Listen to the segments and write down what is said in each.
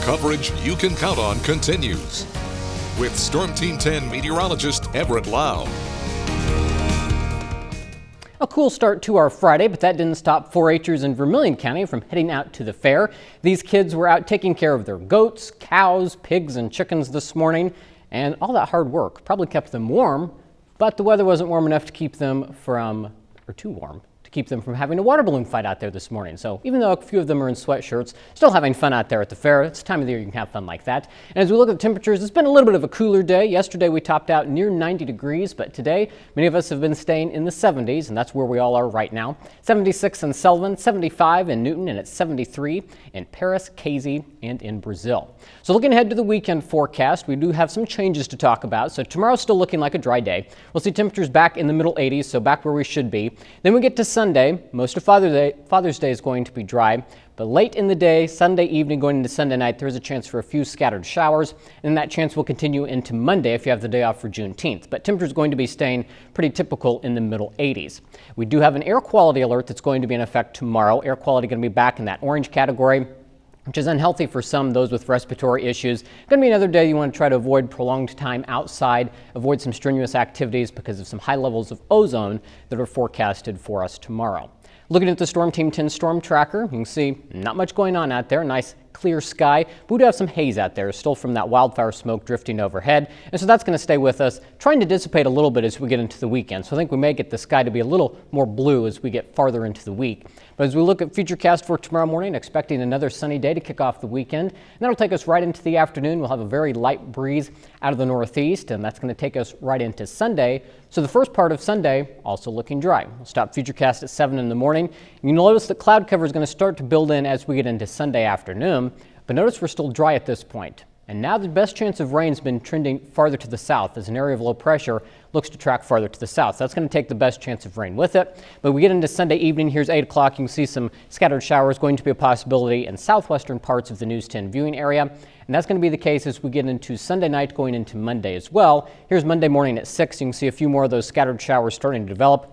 Coverage you can count on continues. With Storm Team 10 meteorologist Everett Lau. A cool start to our Friday, but that didn't stop 4-H'ers in Vermilion County from heading out to the fair. These kids were out taking care of their goats, cows, pigs, and chickens this morning, and all that hard work probably kept them warm, but the weather wasn't warm enough to keep them from, or too warm, to keep them from having a water balloon fight out there this morning. So even though a few of them are in sweatshirts, still having fun out there at the fair. It's the time of the year you can have fun like that. And as we look at the temperatures, it's been a little bit of a cooler day. Yesterday we topped out near 90 degrees, but today many of us have been staying in the 70s, and that's where we all are right now. 76 in Sullivan, 75 in Newton, and it's 73 in Paris, Casey, and in Brazil. So looking ahead to the weekend forecast, we do have some changes to talk about. So tomorrow's still looking like a dry day. We'll see temperatures back in the middle 80s, so back where we should be. Then we get to Sunday. Most of Father's Day is going to be dry, but late in the day, Sunday evening going into Sunday night, there's a chance for a few scattered showers, and that chance will continue into Monday if you have the day off for Juneteenth. But temperature is going to be staying pretty typical in the middle 80s. We do have an air quality alert that's going to be in effect tomorrow. Air quality going to be back in that orange category, which is unhealthy for some, those with respiratory issues. Going to be another day you want to try to avoid prolonged time outside, avoid some strenuous activities because of some high levels of ozone that are forecasted for us tomorrow. Looking at the Storm Team 10 storm tracker, you can see not much going on out there. Nice clear sky, but we do have some haze out there still from that wildfire smoke drifting overhead, and so that's going to stay with us, trying to dissipate a little bit as we get into the weekend. So I think we may get the sky to be a little more blue as we get farther into the week. But as we look at Futurecast for tomorrow morning, expecting another sunny day to kick off the weekend, and that'll take us right into the afternoon. We'll have a very light breeze out of the northeast, and that's going to take us right into Sunday. So the first part of Sunday also looking dry. We'll stop Futurecast at 7 in the morning. You'll notice that cloud cover is going to start to build in as we get into Sunday afternoon. But notice we're still dry at this point. And now the best chance of rain has been trending farther to the south as an area of low pressure looks to track farther to the south. So that's going to take the best chance of rain with it. But we get into Sunday evening, here's 8 o'clock. You can see some scattered showers going to be a possibility in southwestern parts of the News 10 viewing area. And that's going to be the case as we get into Sunday night going into Monday as well. Here's Monday morning at 6. You can see a few more of those scattered showers starting to develop.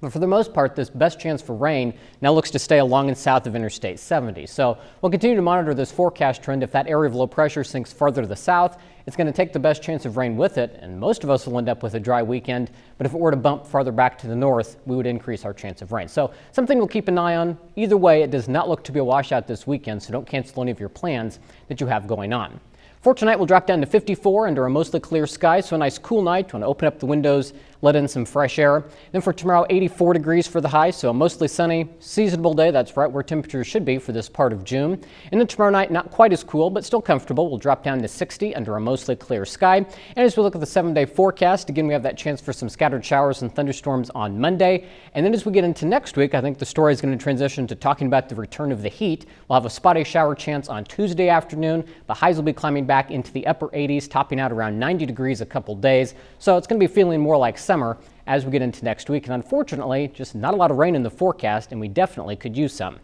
But for the most part, this best chance for rain now looks to stay along and south of Interstate 70. So we'll continue to monitor this forecast trend. If that area of low pressure sinks farther to the south, it's going to take the best chance of rain with it, and most of us will end up with a dry weekend. But if it were to bump farther back to the north, we would increase our chance of rain. So something we'll keep an eye on. Either way, it does not look to be a washout this weekend, so don't cancel any of your plans that you have going on. For tonight, we'll drop down to 54 under a mostly clear sky, so a nice cool night. Want to open up the windows, let in some fresh air. Then for tomorrow, 84 degrees for the high, so a mostly sunny, seasonable day. That's right where temperatures should be for this part of June. And then tomorrow night, not quite as cool, but still comfortable. We'll drop down to 60 under a mostly clear sky. And as we look at the 7-day forecast, again, we have that chance for some scattered showers and thunderstorms on Monday. And then as we get into next week, I think the story is going to transition to talking about the return of the heat. We'll have a spotty shower chance on Tuesday afternoon. The highs will be climbing back into the upper 80s, topping out around 90 degrees a couple days. So it's going to be feeling more like summer as we get into next week. And unfortunately, just not a lot of rain in the forecast, and we definitely could use some.